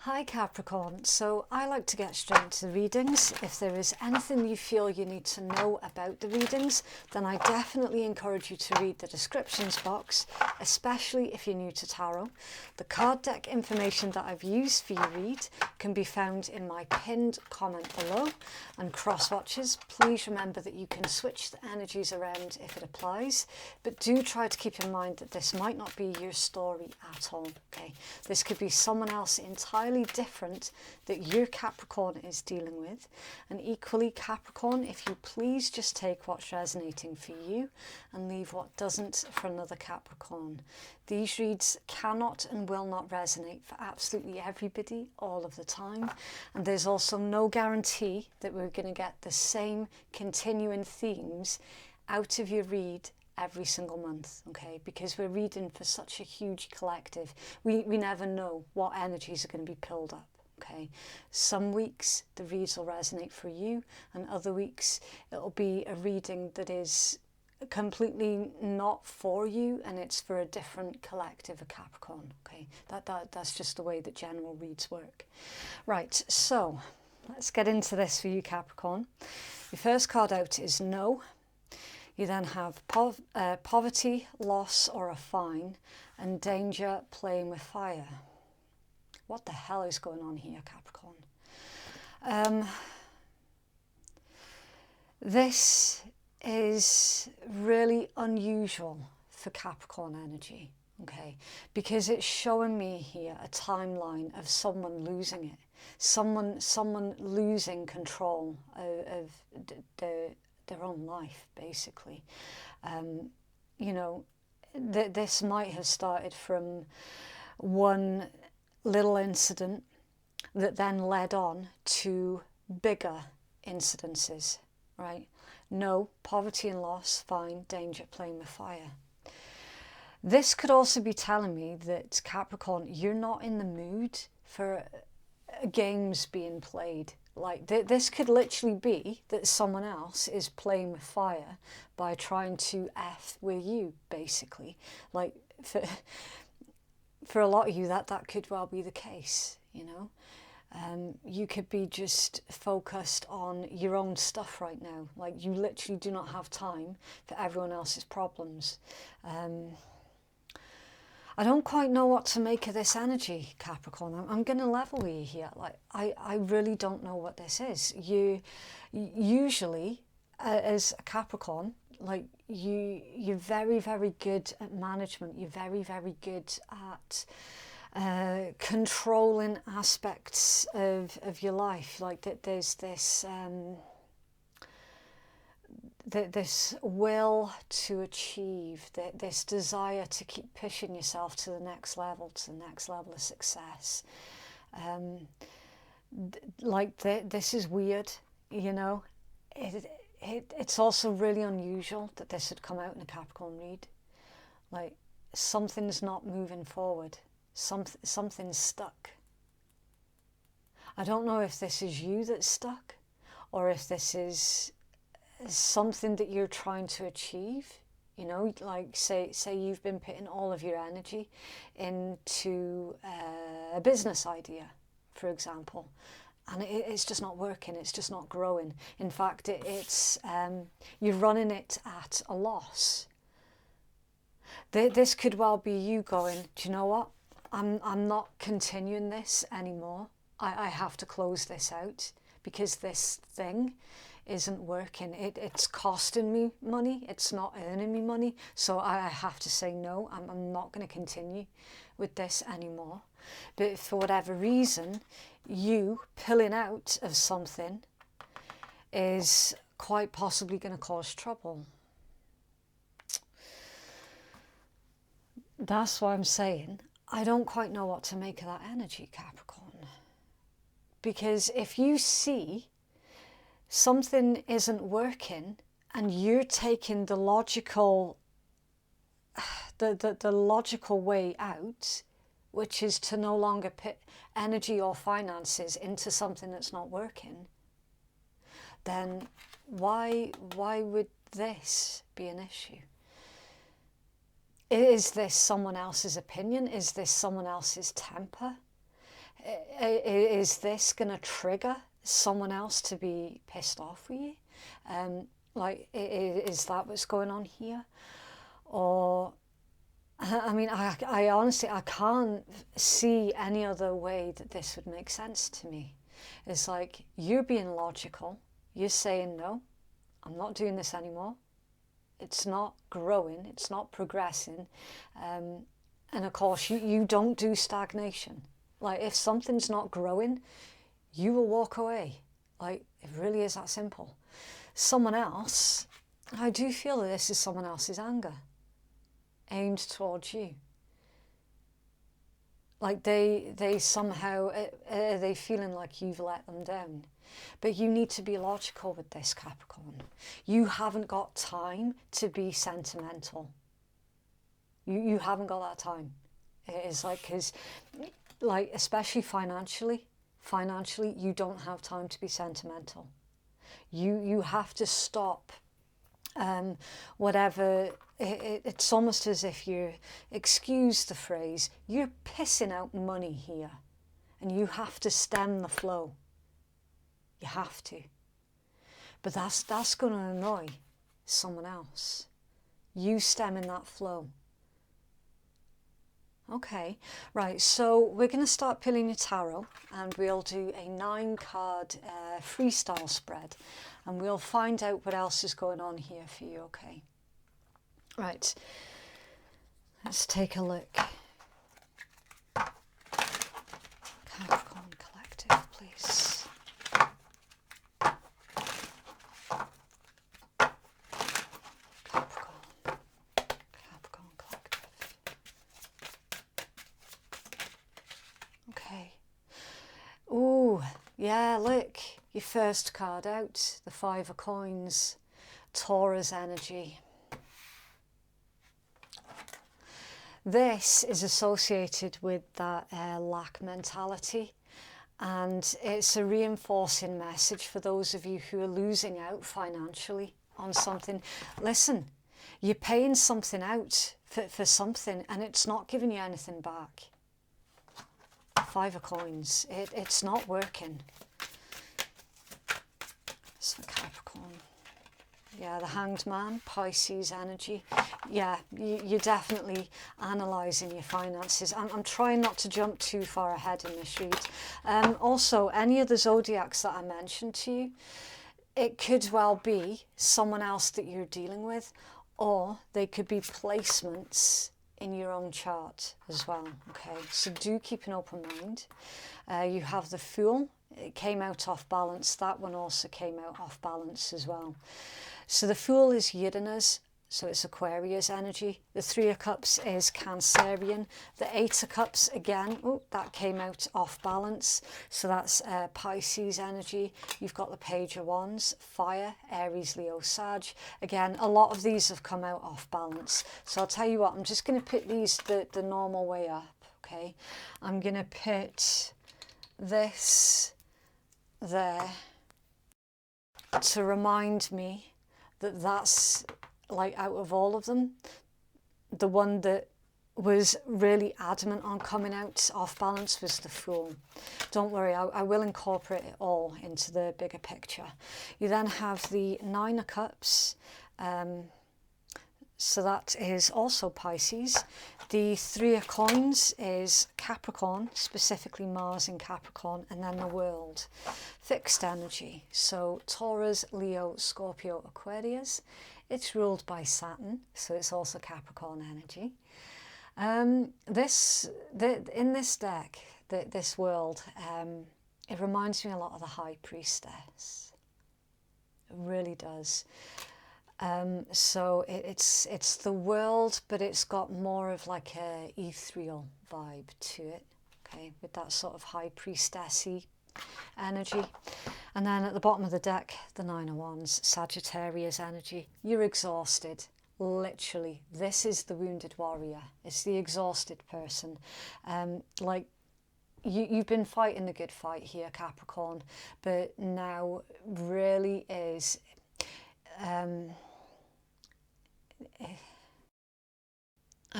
Hi Capricorn, so I like to get straight into the readings. If there is anything you feel you need to know about the readings, then I definitely encourage you to read the descriptions box, especially if you're new to tarot. The card deck information that I've used for your read can be found in my pinned comment below. And cross watchers, please remember that you can switch the energies around if it applies, but do try to keep in mind that this might not be your story at all, okay? This could be someone else entirely different that your Capricorn is dealing with. And equally, Capricorn, if you please just take what's resonating for you and leave what doesn't for another Capricorn. These reads cannot and will not resonate for absolutely everybody all of the time, and there's also no guarantee that we're going to get the same continuing themes out of your read every single month, okay? Because we're reading for such a huge collective. We never know what energies are going to be pulled up, okay? Some weeks the reads will resonate for you, and other weeks it'll be a reading that is completely not for you, and it's for a different collective of Capricorn, okay? That's just the way that general reads work. Right, so let's get into this for you, Capricorn. Your first card out is No. You then have poverty, loss or a fine, and danger, playing with fire. What the hell is going on here, Capricorn? This is really unusual for Capricorn energy, okay? Because it's showing me here a timeline of someone losing it, someone losing control of their own life, basically. You know, this might have started from one little incident that then led on to bigger incidences, right? No, poverty and loss, fine, danger, playing with fire. This could also be telling me that, Capricorn, you're not in the mood for games being played. Like, this could literally be that someone else is playing with fire by trying to F with you, basically. Like, for a lot of you, that could well be the case, you know? You could be just focused on your own stuff right now. Like, you literally do not have time for everyone else's problems. I don't quite know what to make of this energy, Capricorn. I'm going to level with you here. Like, I really don't know what this is. You usually, as a Capricorn, like you're very, very good at management. You're very, very good at controlling aspects of your life. Like that, there's this this will to achieve, this desire to keep pushing yourself to the next level of success. This is weird, you know. It's also really unusual that this had come out in a Capricorn read. Like, something's not moving forward. Something's stuck. I don't know if this is you that's stuck, or if this is something that you're trying to achieve. You know, like say you've been putting all of your energy into a business idea, for example, and it's just not working, it's just not growing. In fact, it's you're running it at a loss. This could well be you going, do you know what, I'm not continuing this anymore. I have to close this out because this thing isn't working. It's costing me money, it's not earning me money, so I have to say no. I'm not going to continue with this anymore. But for whatever reason, you pulling out of something is quite possibly going to cause trouble. That's why I'm saying I don't quite know what to make of that energy, Capricorn. Because if you see something isn't working and you're taking the logical way out, which is to no longer put energy or finances into something that's not working, then why would this be an issue? Is this someone else's opinion? Is this someone else's temper? Is this going to trigger someone else to be pissed off with you? Like, is that what's going on here? Or, I mean, I honestly, I can't see any other way that this would make sense to me. It's like, you're being logical. You're saying, no, I'm not doing this anymore. It's not growing. It's not progressing. And of course, you don't do stagnation. Like, if something's not growing, you will walk away. Like, it really is that simple. Someone else, I do feel that this is someone else's anger aimed towards you. Like, they somehow, are they feeling like you've let them down? But you need to be logical with this, Capricorn. You haven't got time to be sentimental. You haven't got that time. It's like, because, like, especially financially, you don't have time to be sentimental. You have to stop whatever. It's almost as if you're, excuse the phrase, you're pissing out money here, and you have to stem the flow. You have to. But that's going to annoy someone else. You stemming that flow. Okay, right, so we're going to start pulling your tarot, and we'll do a 9-card freestyle spread, and we'll find out what else is going on here for you, okay? Right, let's take a look. Capricorn Collective, please. Capricorn Collective. Okay. Ooh, yeah, look, your first card out, the 5 of Coins, Taurus energy. This is associated with that lack mentality, and it's a reinforcing message for those of you who are losing out financially on something. Listen, you're paying something out for something, and it's not giving you anything back. 5 of Coins, it's not working. It's for Capricorn. Yeah, the Hanged Man, Pisces energy. Yeah, you're definitely analysing your finances. I'm trying not to jump too far ahead in this read. Also, any of the zodiacs that I mentioned to you, it could well be someone else that you're dealing with, or they could be placements in your own chart as well. Okay, so do keep an open mind. You have the Fool. It came out off balance. That one also came out off balance as well. So the Fool is Uranus, so it's Aquarius energy. The 3 of Cups is Cancerian. The 8 of Cups, again, oh, that came out off balance. So that's Pisces energy. You've got the Page of Wands, Fire, Aries, Leo, Sag. Again, a lot of these have come out off balance. So I'll tell you what, I'm just going to put these the normal way up, okay? I'm going to put this there to remind me that that's, like, out of all of them, the one that was really adamant on coming out off balance was the Fool. Don't worry, I will incorporate it all into the bigger picture. You then have the 9 of Cups, so that is also Pisces. The 3 of Coins is Capricorn, specifically Mars in Capricorn, and then the World. Fixed energy, so Taurus, Leo, Scorpio, Aquarius. It's ruled by Saturn, so it's also Capricorn energy. In this deck, this world, it reminds me a lot of the High Priestess. It really does. So it's the world, but it's got more of like a ethereal vibe to it, okay, with that sort of High Priestessy energy. And then at the bottom of the deck, the 9 of Wands, Sagittarius energy. You're exhausted, literally. This is the wounded warrior. It's the exhausted person. Like, you've been fighting a good fight here, Capricorn, but now really is... I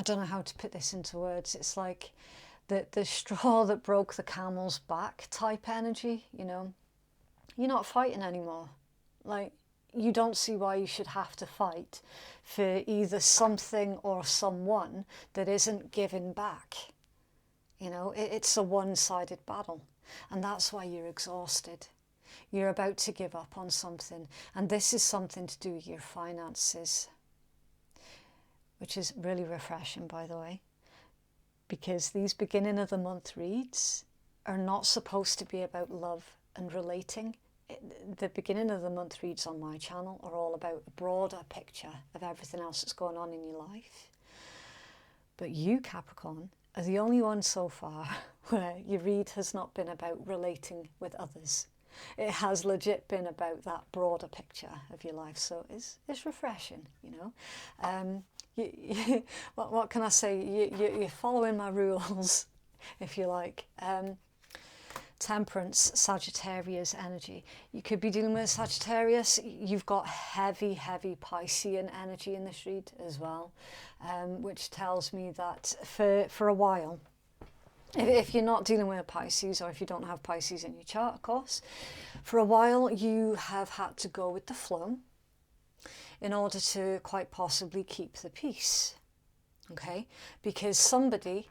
don't know how to put this into words. It's like the straw that broke the camel's back type energy, you know. You're not fighting anymore. Like, you don't see why you should have to fight for either something or someone that isn't giving back. You know, it's a one-sided battle, and that's why you're exhausted. You're about to give up on something, and this is something to do with your finances, which is really refreshing, by the way, because these beginning of the month reads are not supposed to be about love and relating. The beginning of the month reads on my channel are all about a broader picture of everything else that's going on in your life. But you, Capricorn, are the only one so far where your read has not been about relating with others. It has legit been about that broader picture of your life. So it's refreshing, you know. What can I say? You're following my rules, if you like. Temperance, Sagittarius energy. You could be dealing with Sagittarius. You've got heavy Piscean energy in this read as well, which tells me that for a while, if you're not dealing with a Pisces, or if you don't have Pisces in your chart, of course, for a while you have had to go with the flow in order to quite possibly keep the peace, okay? Because somebody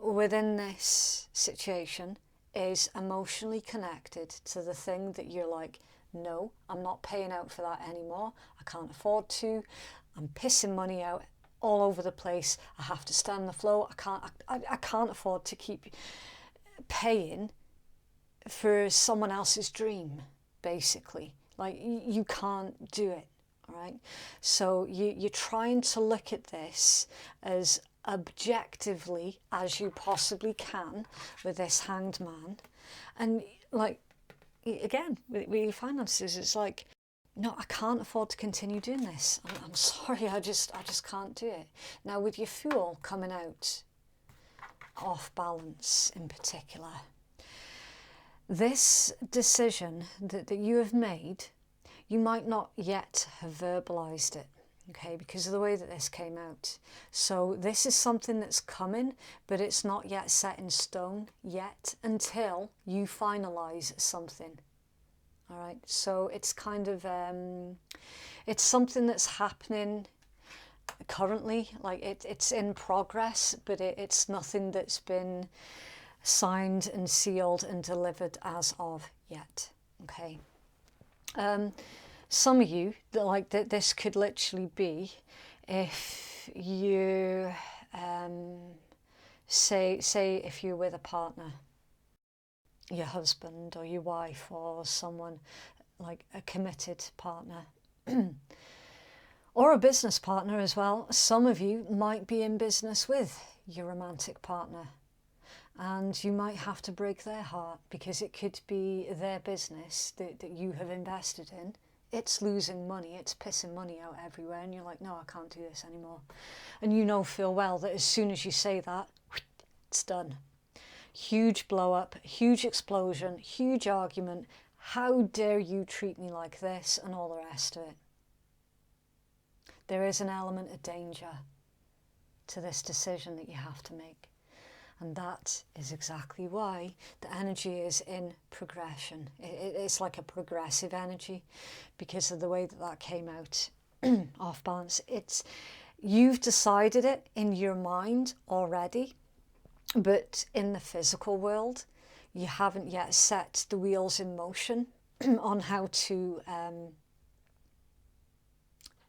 within this situation is emotionally connected to the thing that you're like, no, I'm not paying out for that anymore. I can't afford to. I'm pissing money out all over the place. I have to stand the flow. I can't afford to keep paying for someone else's dream, basically. Like, you can't do it, all right? So you're trying to look at this as objectively as you possibly can with this Hanged Man. And like, again, with your finances, it's like, no, I can't afford to continue doing this. I'm sorry, I just can't do it. Now, with your Fool coming out off balance in particular, this decision that you have made, you might not yet have verbalized it, okay, because of the way that this came out. So this is something that's coming, but it's not yet set in stone yet until you finalize something. All right, so it's kind of, it's something that's happening currently, like it's in progress, but it's nothing that's been signed and sealed and delivered as of yet, okay? Some of you, like this could literally be if you, say if you're with a partner, your husband or your wife or someone like a committed partner or a business partner as well. Some of you might be in business with your romantic partner, and you might have to break their heart because it could be their business that you have invested in. It's losing money, it's pissing money out everywhere, and you're like, no, I can't do this anymore. And you know full well that as soon as you say that, it's done. Huge blow up, huge explosion, huge argument. How dare you treat me like this, and all the rest of it. There is an element of danger to this decision that you have to make. And that is exactly why the energy is in progression. It's like a progressive energy because of the way that came out off balance. You've decided it in your mind already, but in the physical world, you haven't yet set the wheels in motion on how to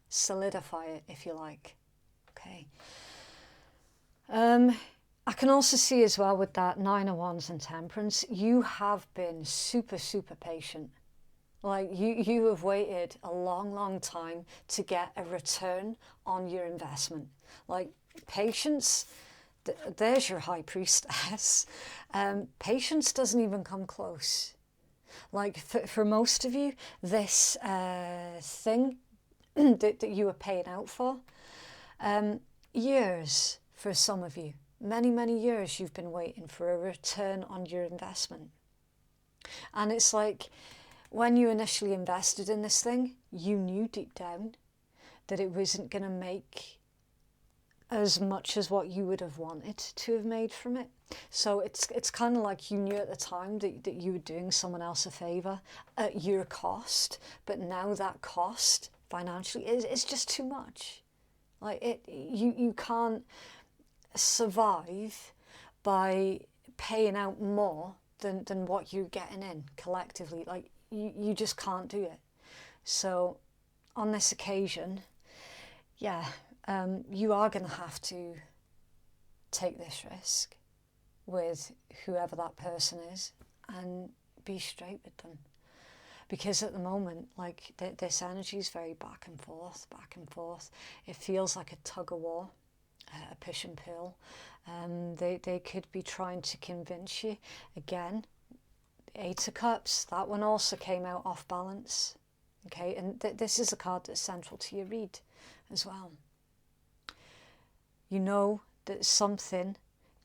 solidify it, if you like. Okay. I can also see as well with that Nine of Wands and Temperance, you have been super patient. Like you have waited a long time to get a return on your investment. Like patience, there's your High Priestess. Patience doesn't even come close. Like for most of you, this thing that you were paying out for, years for some of you. Many years you've been waiting for a return on your investment. And it's like, when you initially invested in this thing, you knew deep down that it wasn't going to make as much as what you would have wanted to have made from it. So it's kind of like you knew at the time that you were doing someone else a favour at your cost, but now that cost financially is just too much. Like you can't survive by paying out more than what you're getting in collectively. Like you just can't do it. So on this occasion, yeah, you are going to have to take this risk with whoever that person is and be straight with them. Because at the moment, like this energy is very back and forth, back and forth. It feels like a tug of war, a push and pull. They could be trying to convince you. Again, Eight of Cups, that one also came out off balance. Okay, and this is a card that's central to your read as well. You know that something,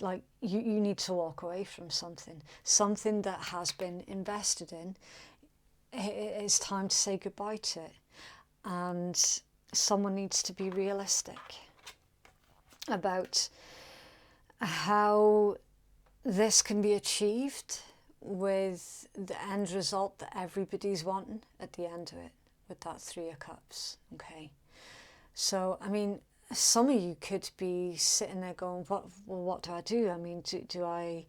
like you need to walk away from something that has been invested in. It's time to say goodbye to it. And someone needs to be realistic about how this can be achieved with the end result that everybody's wanting at the end of it, with that Three of Cups. Okay, so I mean, some of you could be sitting there going, what do I do? I mean, do I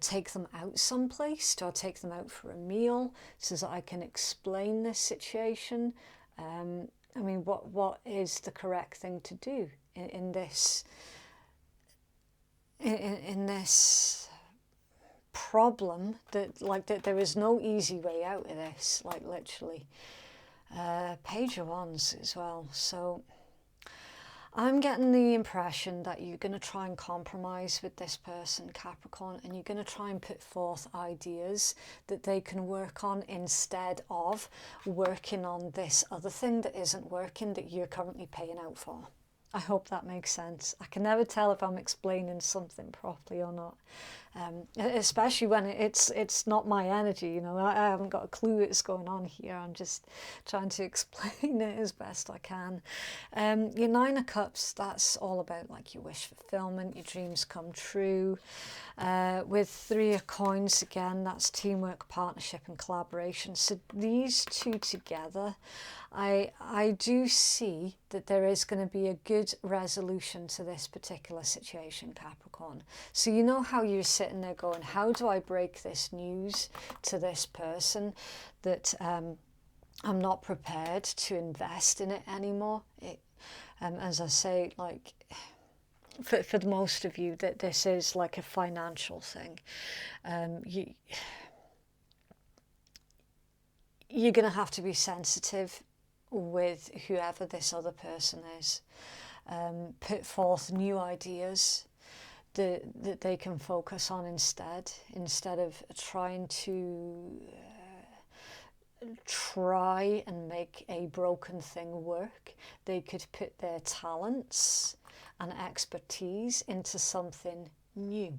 take them out someplace? Do I take them out for a meal so that I can explain this situation? I mean, what is the correct thing to do in this in this problem that there is no easy way out of this, like literally. Page of Wands as well. So I'm getting the impression that you're going to try and compromise with this person, Capricorn, and you're going to try and put forth ideas that they can work on instead of working on this other thing that isn't working that you're currently paying out for. I hope that makes sense. I can never tell if I'm explaining something properly or not, especially when it's not my energy. You know, I haven't got a clue what's going on here. I'm just trying to explain it as best I can. Your Nine of Cups, that's all about like your wish fulfillment, your dreams come true. With Three of Coins, again, that's teamwork, partnership and collaboration. So these two together, I do see that there is going to be a good resolution to this particular situation, Capricorn. So you know how you're sitting there going, how do I break this news to this person that I'm not prepared to invest in it anymore? As I say, like, for the most of you, that this is like a financial thing. You're going to have to be sensitive with whoever this other person is. Put forth new ideas that they can focus on instead of trying to try and make a broken thing work. They could put their talents and expertise into something new,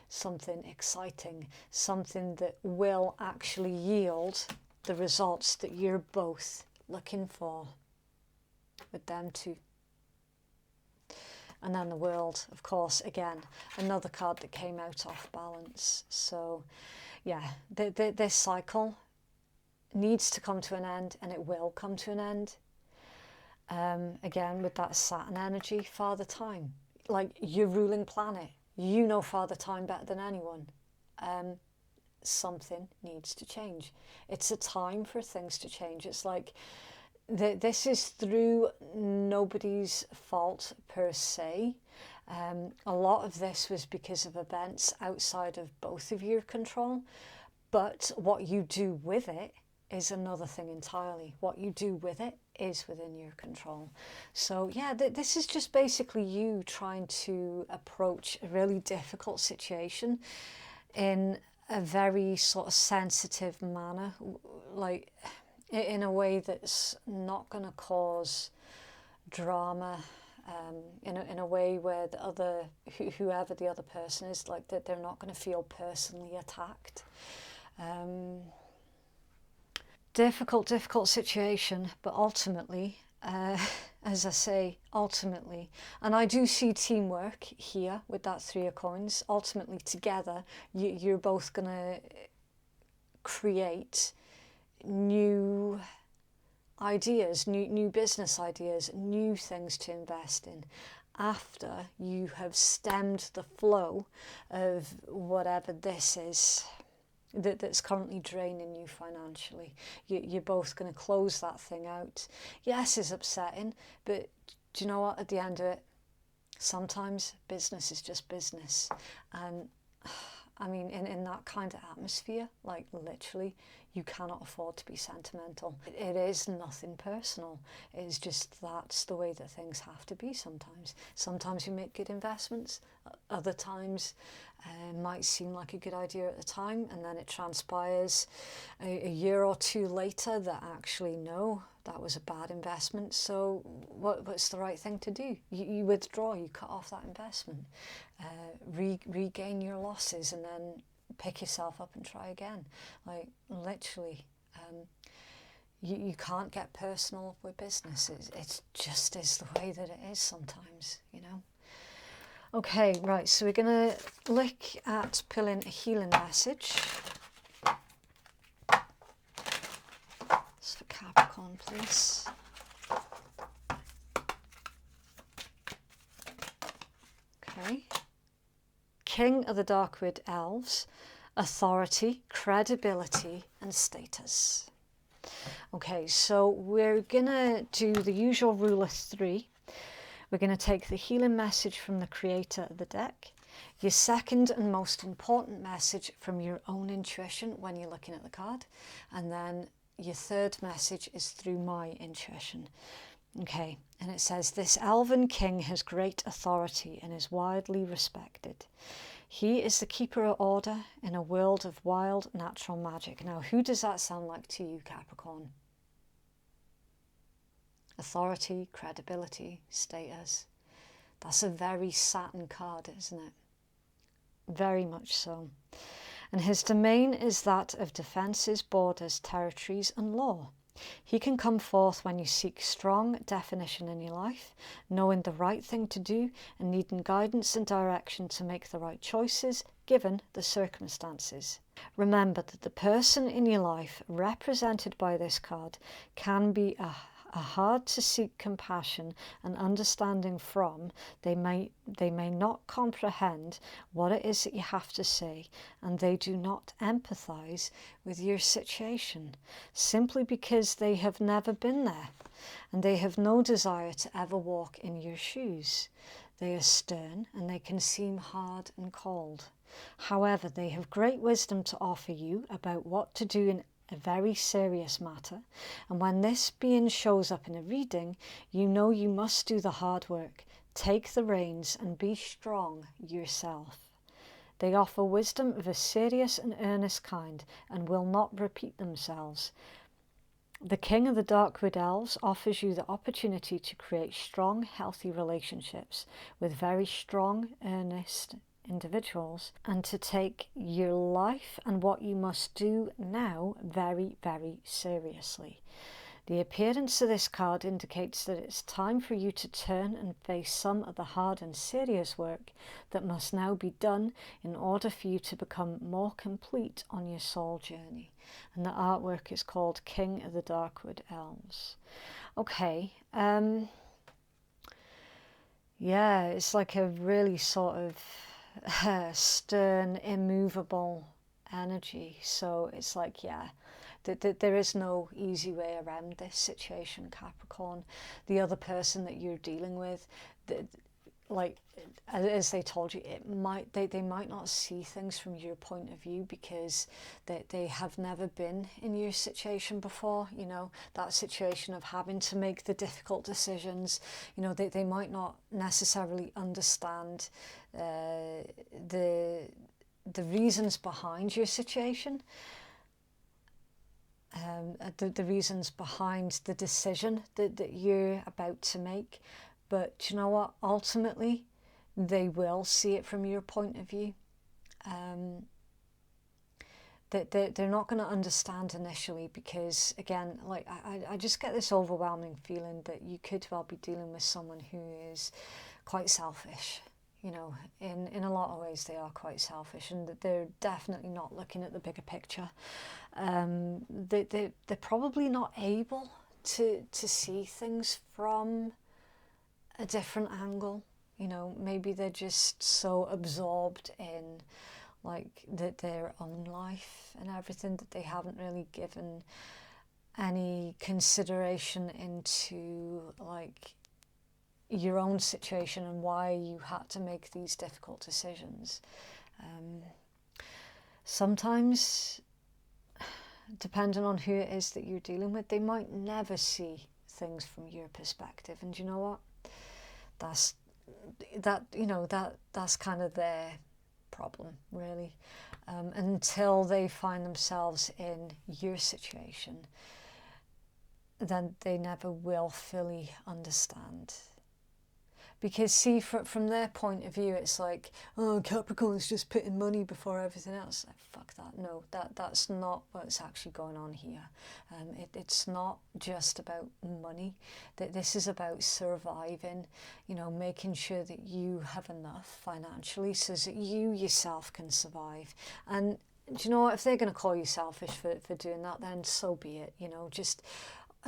something exciting, something that will actually yield the results that you're both looking for with them too. And then the World, of course, again, another card that came out off balance. So yeah, this cycle needs to come to an end, and it will come to an end. Again, with that Saturn energy, Father Time, like your ruling planet, you know Father Time better than anyone. Something needs to change. It's a time for things to change. It's like this is through nobody's fault per se. A lot of this was because of events outside of both of your control, but what you do with it is another thing entirely. What you do with it is within your control. So yeah, this is just basically you trying to approach a really difficult situation in a very sort of sensitive manner, like in a way that's not going to cause drama, in a way where the other, whoever the other person is, like that they're not going to feel personally attacked. Difficult situation, but ultimately as I say, ultimately, and I do see teamwork here with that 3 of coins. Ultimately, together, you're both going to create new ideas, new business ideas, new things to invest in after you have stemmed the flow of whatever this is that's currently draining you financially. You're both going to close that thing out. Yes, it's upsetting, but do you know what? At the end of it, sometimes business is just business. And I mean, in that kind of atmosphere, like literally, you cannot afford to be sentimental. It is nothing personal. It is just that's the way that things have to be sometimes. Sometimes you make good investments. Other times might seem like a good idea at the time, and then it transpires a year or two later that actually, no, that was a bad investment. So what's the right thing to do? You withdraw, you cut off that investment, regain your losses, and then pick yourself up and try again. Like literally, you can't get personal with business. It just is the way that it is sometimes, you know. Okay, right, so we're going to look at pulling a healing message. It's for Capricorn, please. Okay. King of the Darkwood Elves, authority, credibility, and status. Okay, so we're going to do the usual rule of 3. We're going to take the healing message from the creator of the deck, your second and most important message from your own intuition when you're looking at the card, and then your third message is through my intuition. Okay, and it says, this elven king has great authority and is widely respected. He is the keeper of order in a world of wild natural magic. Now, who does that sound like to you, Capricorn? Authority, credibility, status. That's a very Saturn card, isn't it? Very much so. And his domain is that of defences, borders, territories and law. He can come forth when you seek strong definition in your life, knowing the right thing to do and needing guidance and direction to make the right choices given the circumstances. Remember that the person in your life represented by this card can be a hard to seek compassion and understanding from. They may not comprehend what it is that you have to say, and they do not empathize with your situation simply because they have never been there and they have no desire to ever walk in your shoes. They are stern and they can seem hard and cold. However, they have great wisdom to offer you about what to do in a very serious matter, and when this being shows up in a reading, you know you must do the hard work, take the reins and be strong yourself. They offer wisdom of a serious and earnest kind and will not repeat themselves. The King of the Darkwood Elves offers you the opportunity to create strong, healthy relationships with very strong, earnest individuals, and to take your life and what you must do now very, very seriously. The appearance of this card indicates that it's time for you to turn and face some of the hard and serious work that must now be done in order for you to become more complete on your soul journey. And the artwork is called King of the Darkwood Elves. Okay, yeah, it's like a really sort of stern, immovable energy. So it's like, yeah, there is no easy way around this situation, Capricorn. The other person that you're dealing with, like as they told you, they might not see things from your point of view because they have never been in your situation before. You know, that situation of having to make the difficult decisions. You know, they might not necessarily understand the reasons behind your situation, the reasons behind the decision that you're about to make. But you know what? Ultimately, they will see it from your point of view. they're not going to understand initially, because again, like I just get this overwhelming feeling that you could well be dealing with someone who is quite selfish. You know, in a lot of ways they are quite selfish, and that they're definitely not looking at the bigger picture. They're probably not able to see things from a different angle. You know, maybe they're just so absorbed in like their own life and everything that they haven't really given any consideration into like your own situation and why you had to make these difficult decisions. Sometimes, depending on who it is that you're dealing with, they might never see things from your perspective, and you know what? That's kind of their problem, really. Until they find themselves in your situation, then they never will fully understand. Because see, from their point of view, it's like, oh, Capricorn's just putting money before everything else. Like, fuck that. No, that's not what's actually going on here. It's not just about money. This is about surviving, you know, making sure that you have enough financially so that you yourself can survive. And do you know what? If they're going to call you selfish for doing that, then so be it. You know, just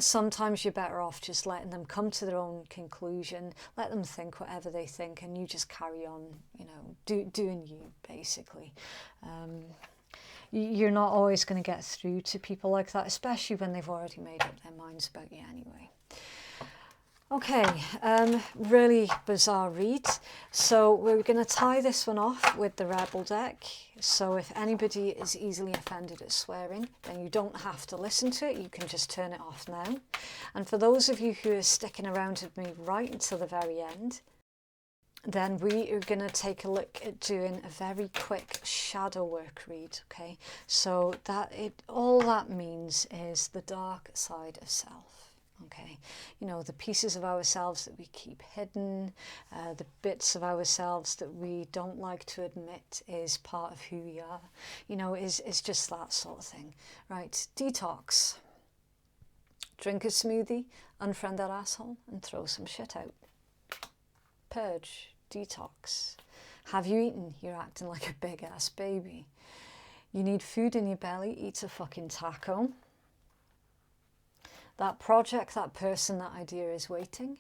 sometimes you're better off just letting them come to their own conclusion, let them think whatever they think, and you just carry on, you know, doing you, basically. You're not always going to get through to people like that, especially when they've already made up their minds about you anyway. Okay, really bizarre read. So we're going to tie this one off with the Rebel deck. So if anybody is easily offended at swearing, then you don't have to listen to it. You can just turn it off now. And for those of you who are sticking around with me right until the very end, then we are going to take a look at doing a very quick shadow work read. Okay, so all that means is the dark side of self. Okay, you know, the pieces of ourselves that we keep hidden, the bits of ourselves that we don't like to admit is part of who we are, you know, is just that sort of thing, right? Detox. Drink a smoothie, unfriend that asshole, and throw some shit out. Purge. Detox. Have you eaten? You're acting like a big ass baby. You need food in your belly, eat a fucking taco. That project, that person, that idea is waiting.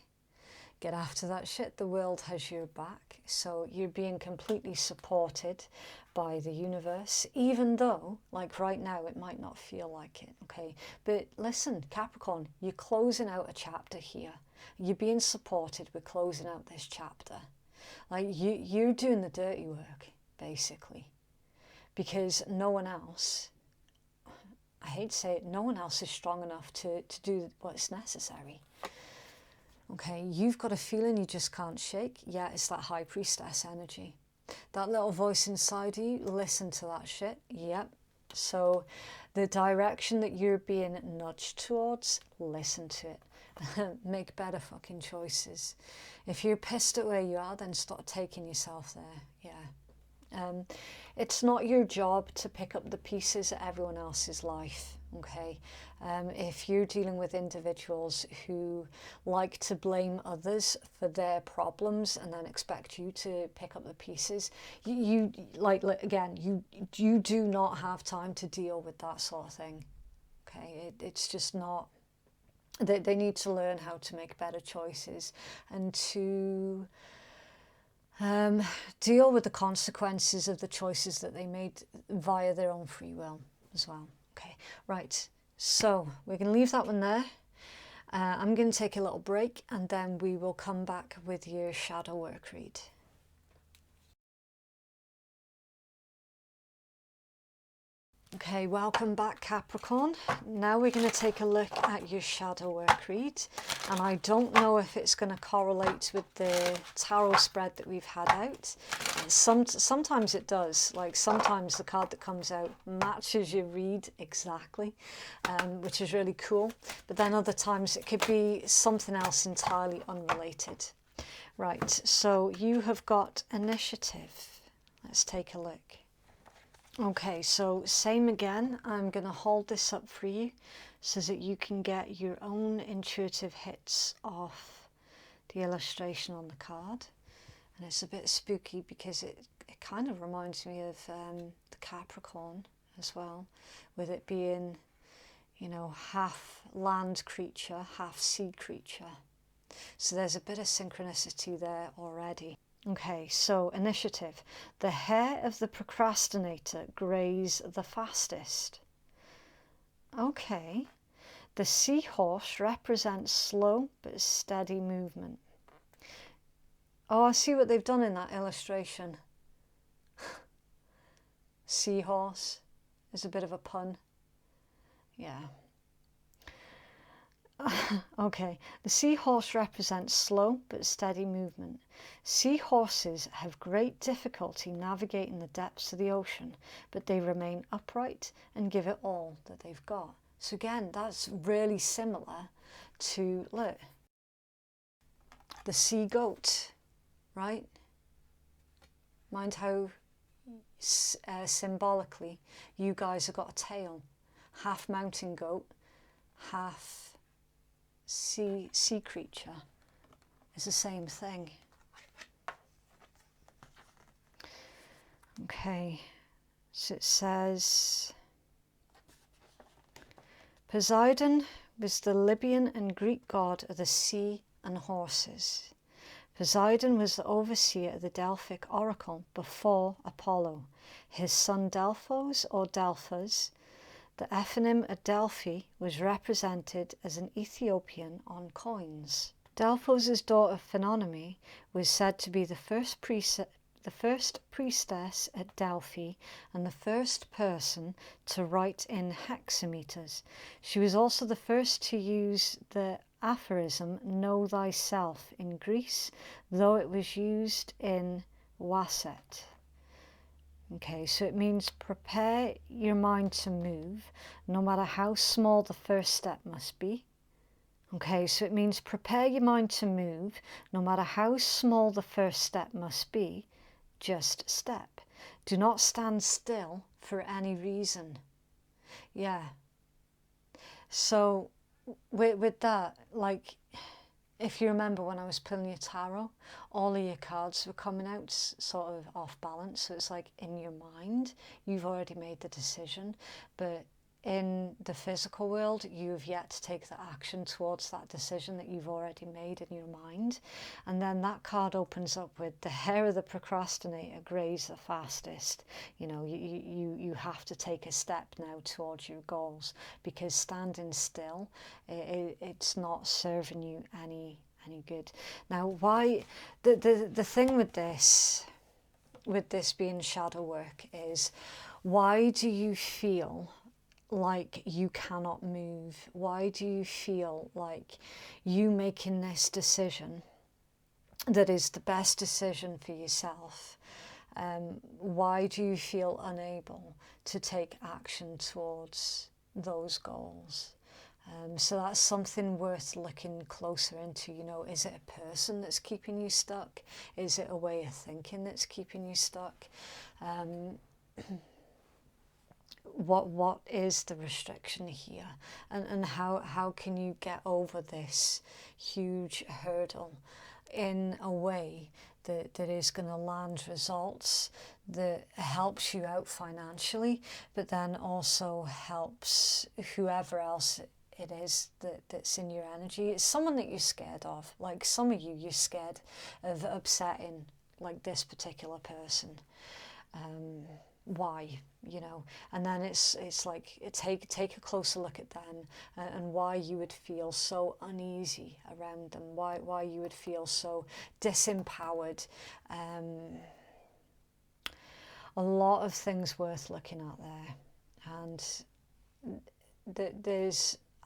Get after that shit. The world has your back. So you're being completely supported by the universe, even though, like right now, it might not feel like it, okay? But listen, Capricorn, you're closing out a chapter here. You're being supported. We're closing out this chapter. Like, you're doing the dirty work, basically. Because no one else, I hate to say it, no one else is strong enough to do what's necessary. Okay, you've got a feeling you just can't shake. Yeah, it's that high priestess energy. That little voice inside you, listen to that shit. Yep. So the direction that you're being nudged towards, listen to it. Make better fucking choices. If you're pissed at where you are, then stop taking yourself there. Yeah. It's not your job to pick up the pieces of everyone else's life, okay? If you're dealing with individuals who like to blame others for their problems and then expect you to pick up the pieces, you do not have time to deal with that sort of thing, okay? It's just not. They need to learn how to make better choices and to deal with the consequences of the choices that they made via their own free will as well. Okay, right, so we're going to leave that one there. I'm going to take a little break and then we will come back with your shadow work read. Okay, welcome back, Capricorn. Now we're going to take a look at your shadow work read, and I don't know if it's going to correlate with the tarot spread that we've had out. Sometimes it does, like sometimes the card that comes out matches your read exactly, which is really cool, but then other times it could be something else entirely unrelated. Right, so you have got initiative. Let's take a look. Okay, so same again. I'm going to hold this up for you so that you can get your own intuitive hits off the illustration on the card. And it's a bit spooky because it kind of reminds me of the Capricorn as well, with it being, you know, half land creature, half sea creature. So there's a bit of synchronicity there already. Okay, so initiative. The hair of the procrastinator grays the fastest. Okay. The seahorse represents slow but steady movement. Oh, I see what they've done in that illustration. Seahorse is a bit of a pun. Yeah. Okay, the seahorse represents slow but steady movement. Seahorses have great difficulty navigating the depths of the ocean, but they remain upright and give it all that they've got. So again, that's really similar to, look, the sea goat, right? Mind how symbolically you guys have got a tail. Half mountain goat, half sea creature. It's the same thing. Okay, so it says Poseidon was the Libyan and Greek god of the sea and horses. Poseidon was the overseer of the Delphic oracle before Apollo. His son Delphos or Delphus, the eponym of Delphi, was represented as an Ethiopian on coins. Delphos' daughter Phenonomy was said to be the first priestess at Delphi and the first person to write in hexameters. She was also the first to use the aphorism "Know thyself" in Greece, though it was used in Wasset. Okay, so it means prepare your mind to move, no matter how small the first step must be. Okay, so it means prepare your mind to move, no matter how small the first step must be, just step. Do not stand still for any reason. Yeah. So with that, like, if you remember when I was pulling your tarot, all of your cards were coming out sort of off balance. So it's like in your mind, you've already made the decision, but in the physical world, you've yet to take the action towards that decision that you've already made in your mind. And then that card opens up with the hair of the procrastinator grays the fastest. You know, you have to take a step now towards your goals, because standing still, it's not serving you any good. Now, why the thing with this being shadow work is, why do you feel like you cannot move? Why do you feel like you making this decision that is the best decision for yourself? Why do you feel unable to take action towards those goals? So that's something worth looking closer into. You know, is it a person that's keeping you stuck? Is it a way of thinking that's keeping you stuck? What is the restriction here, and how can you get over this huge hurdle in a way that is going to land results that helps you out financially, but then also helps whoever else it is that's in your energy? It's someone that you're scared of. Like some of you're scared of upsetting like this particular person. Why, you know? And then it's like take a closer look at them, and why you would feel so uneasy around them, why you would feel so disempowered. A lot of things worth looking at there, and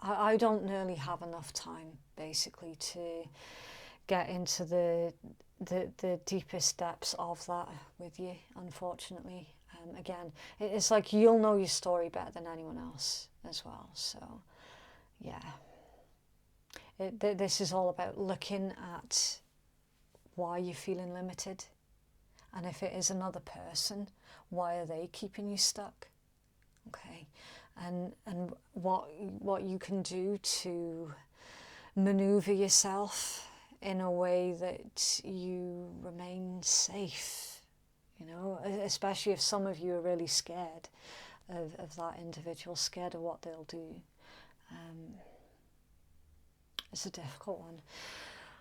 I don't nearly have enough time basically to get into the deepest depths of that with you, unfortunately. Again, it's like you'll know your story better than anyone else as well. So, yeah. This is all about looking at why you're feeling limited And if it is another person, why are they keeping you stuck? Okay, and what you can do to maneuver yourself in a way that you remain safe, you know, especially if some of you are really scared of that individual, scared of what they'll do. It's a difficult one.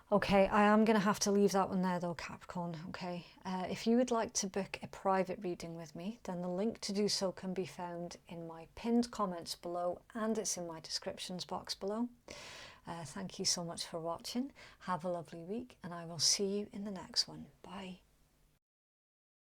Okay, I am going to have to leave that one there though, Capricorn, okay? If you would like to book a private reading with me, then the link to do so can be found in my pinned comments below, and it's in my descriptions box below. Thank you so much for watching. Have a lovely week, and I will see you in the next one. Bye.